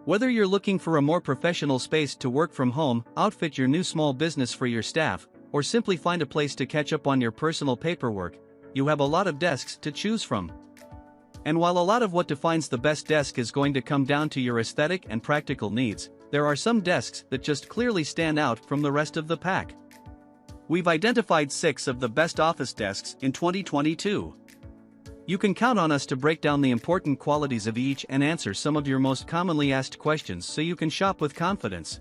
Whether you're looking for a more professional space to work from home, outfit your new small business for your staff, or simply find a place to catch up on your personal paperwork, you have a lot of desks to choose from. And while a lot of what defines the best desk is going to come down to your aesthetic and practical needs, there are some desks that just clearly stand out from the rest of the pack. We've identified 6 of the best office desks in 2022. You can count on us to break down the important qualities of each and answer some of your most commonly asked questions so you can shop with confidence.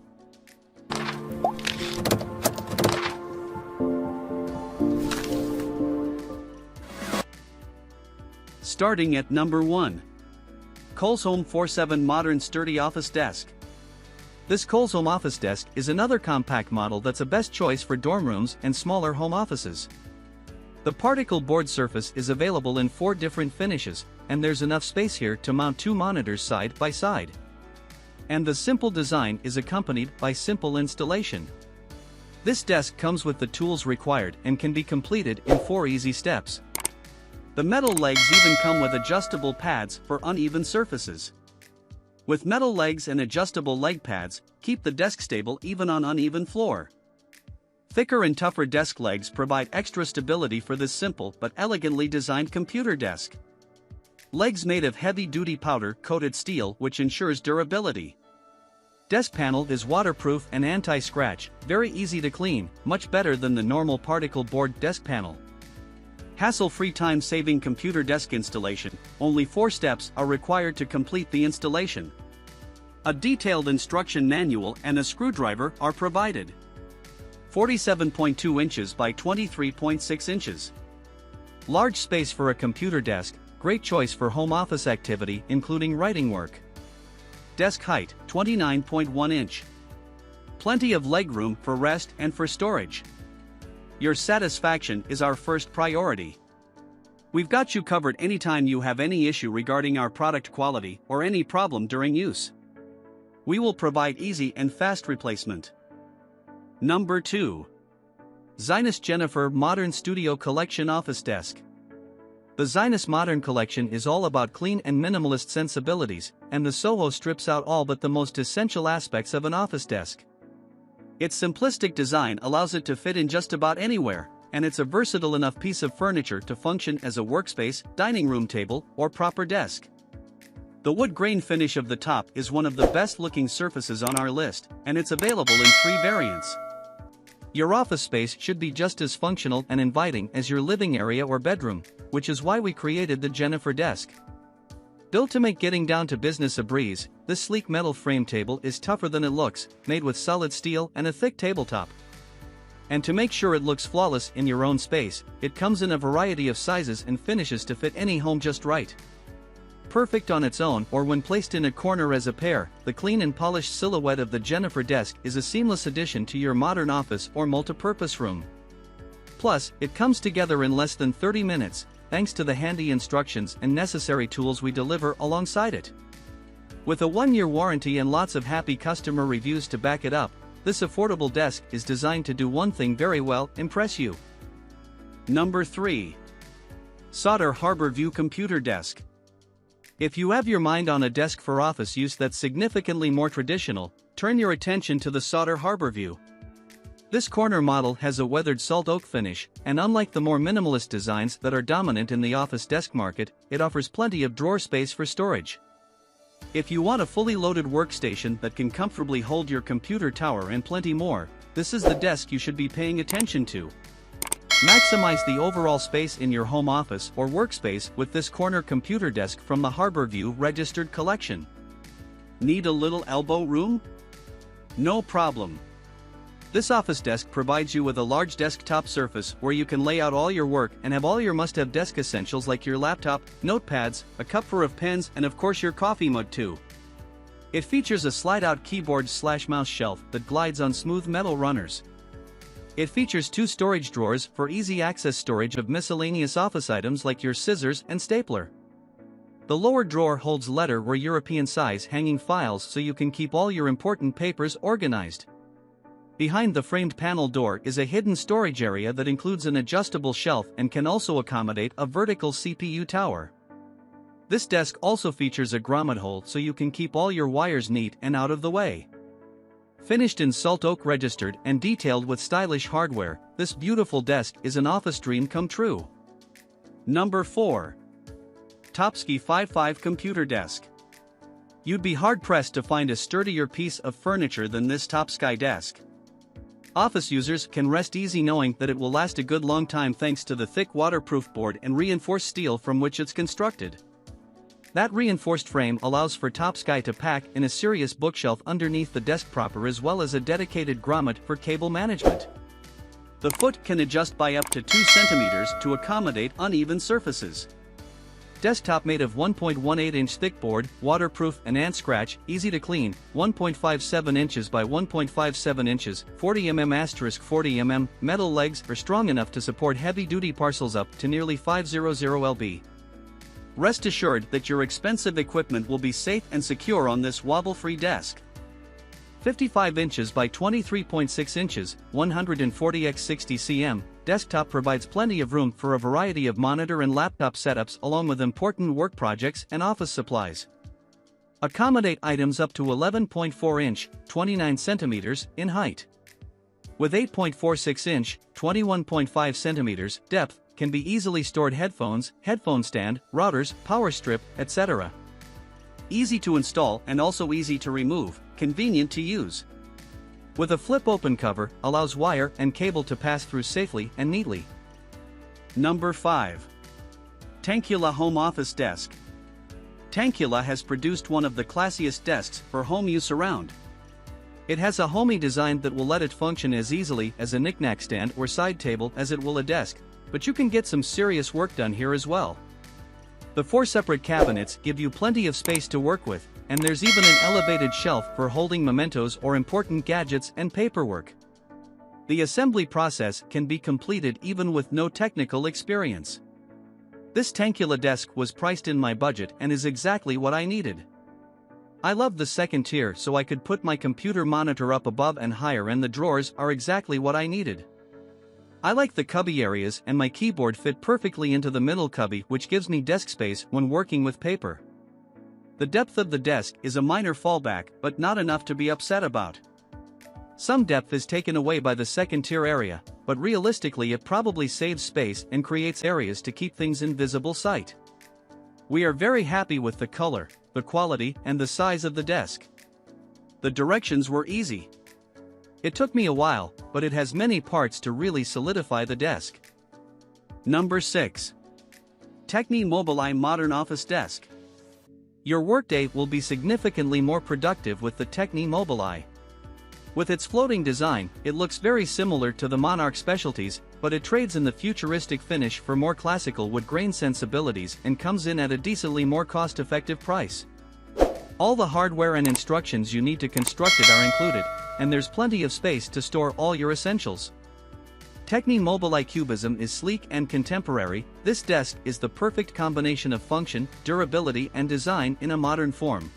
Starting at number 1. Coleshome 4-7 Modern Sturdy Office Desk. This Coleshome office desk is another compact model that's a best choice for dorm rooms and smaller home offices. The particle board surface is available in 4 different finishes, and there's enough space here to mount 2 monitors side by side. And the simple design is accompanied by simple installation. This desk comes with the tools required and can be completed in 4 easy steps. The metal legs even come with adjustable pads for uneven surfaces. With metal legs and adjustable leg pads, keep the desk stable even on uneven floor. Thicker and tougher desk legs provide extra stability for this simple but elegantly designed computer desk. Legs made of heavy-duty powder-coated steel which ensures durability. Desk panel is waterproof and anti-scratch, very easy to clean, much better than the normal particle board desk panel. Hassle-free time-saving computer desk installation, only 4 steps are required to complete the installation. A detailed instruction manual and a screwdriver are provided. 47.2 inches by 23.6 inches. Large space for a computer desk, great choice for home office activity including writing work. Desk height, 29.1 inch. Plenty of legroom for rest and for storage. Your satisfaction is our first priority. We've got you covered anytime you have any issue regarding our product quality or any problem during use. We will provide easy and fast replacement. Number 2. Zinus Jennifer Modern Studio Collection Office Desk. The Zinus Modern Collection is all about clean and minimalist sensibilities, and the Soho strips out all but the most essential aspects of an office desk. Its simplistic design allows it to fit in just about anywhere, and it's a versatile enough piece of furniture to function as a workspace, dining room table, or proper desk. The wood grain finish of the top is one of the best looking surfaces on our list, and it's available in 3 variants. Your office space should be just as functional and inviting as your living area or bedroom, which is why we created the Jennifer desk. Built to make getting down to business a breeze, this sleek metal frame table is tougher than it looks, made with solid steel and a thick tabletop. And to make sure it looks flawless in your own space, it comes in a variety of sizes and finishes to fit any home just right. Perfect on its own or when placed in a corner as a pair, the clean and polished silhouette of the Jennifer desk is a seamless addition to your modern office or multi-purpose room. Plus, it comes together in less than 30 minutes, thanks to the handy instructions and necessary tools we deliver alongside it. With a 1-year warranty and lots of happy customer reviews to back it up, this affordable desk is designed to do one thing very well: impress you. Number 3. Sauder Harborview Computer Desk. If you have your mind on a desk for office use that's significantly more traditional, turn your attention to the Sauder Harborview. This corner model has a weathered salt oak finish, and unlike the more minimalist designs that are dominant in the office desk market, it offers plenty of drawer space for storage. If you want a fully loaded workstation that can comfortably hold your computer tower and plenty more, this is the desk you should be paying attention to. Maximize the overall space in your home office or workspace with this corner computer desk from the Harborview Registered Collection. Need a little elbow room? No problem. This office desk provides you with a large desktop surface where you can lay out all your work and have all your must-have desk essentials like your laptop, notepads, a cupful of pens, and of course your coffee mug too. It features a slide-out keyboard/mouse shelf that glides on smooth metal runners. It features 2 storage drawers for easy access storage of miscellaneous office items like your scissors and stapler. The lower drawer holds letter or European size hanging files so you can keep all your important papers organized. Behind the framed panel door is a hidden storage area that includes an adjustable shelf and can also accommodate a vertical CPU tower. This desk also features a grommet hole so you can keep all your wires neat and out of the way. Finished in salt oak registered and detailed with stylish hardware, this beautiful desk is an office dream come true. Number 4. Topsky 55 Computer Desk. You'd be hard-pressed to find a sturdier piece of furniture than this Topsky desk. Office users can rest easy knowing that it will last a good long time thanks to the thick waterproof board and reinforced steel from which it's constructed. That reinforced frame allows for Topsky to pack in a serious bookshelf underneath the desk proper as well as a dedicated grommet for cable management. The foot can adjust by up to 2 cm to accommodate uneven surfaces. Desktop made of 1.18-inch thick board, waterproof and anti-scratch, easy to clean, 1.57 inches by 1.57 inches, 40 mm*40 mm, metal legs are strong enough to support heavy-duty parcels up to nearly 500 lb. Rest assured that your expensive equipment will be safe and secure on this wobble-free desk. 55 inches by 23.6 inches, 140 x 60 cm, desktop provides plenty of room for a variety of monitor and laptop setups along with important work projects and office supplies. Accommodate items up to 11.4 inch, 29 centimeters, in height. With 8.46 inch, 21.5 centimeters, depth, can be easily stored headphones, headphone stand, routers, power strip, etc. Easy to install and also easy to remove, convenient to use. With a flip-open cover, allows wire and cable to pass through safely and neatly. Number 5. Tanquila Home Office Desk. Tanquila has produced one of the classiest desks for home use around. It has a homey design that will let it function as easily as a knick-knack stand or side table as it will a desk, but you can get some serious work done here as well. The 4 separate cabinets give you plenty of space to work with, and there's even an elevated shelf for holding mementos or important gadgets and paperwork. The assembly process can be completed even with no technical experience. This Tanquila desk was priced in my budget and is exactly what I needed. I love the second tier so I could put my computer monitor up above and higher, and the drawers are exactly what I needed. I like the cubby areas, and my keyboard fit perfectly into the middle cubby, which gives me desk space when working with paper. The depth of the desk is a minor fallback, but not enough to be upset about. Some depth is taken away by the second tier area, but realistically it probably saves space and creates areas to keep things in visible sight. We are very happy with the color, the quality, and the size of the desk. The directions were easy. It took me a while, but it has many parts to really solidify the desk. Number 6. Techni Mobileye Modern Office Desk. Your workday will be significantly more productive with the Techni Mobileye. With its floating design, it looks very similar to the Monarch Specialties, but it trades in the futuristic finish for more classical wood grain sensibilities and comes in at a decently more cost-effective price. All the hardware and instructions you need to construct it are included, and there's plenty of space to store all your essentials. Techni Mobileye Cubism is sleek and contemporary. This desk is the perfect combination of function, durability and design in a modern form.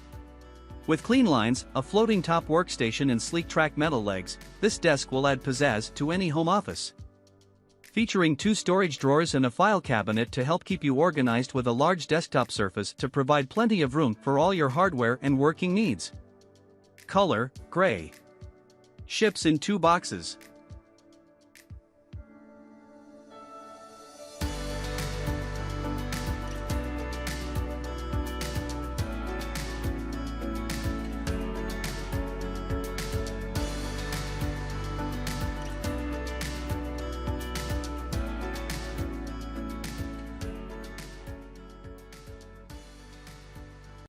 With clean lines, a floating top workstation and sleek track metal legs, this desk will add pizzazz to any home office. Featuring 2 storage drawers and a file cabinet to help keep you organized, with a large desktop surface to provide plenty of room for all your hardware and working needs. Color, gray. Ships in 2 boxes.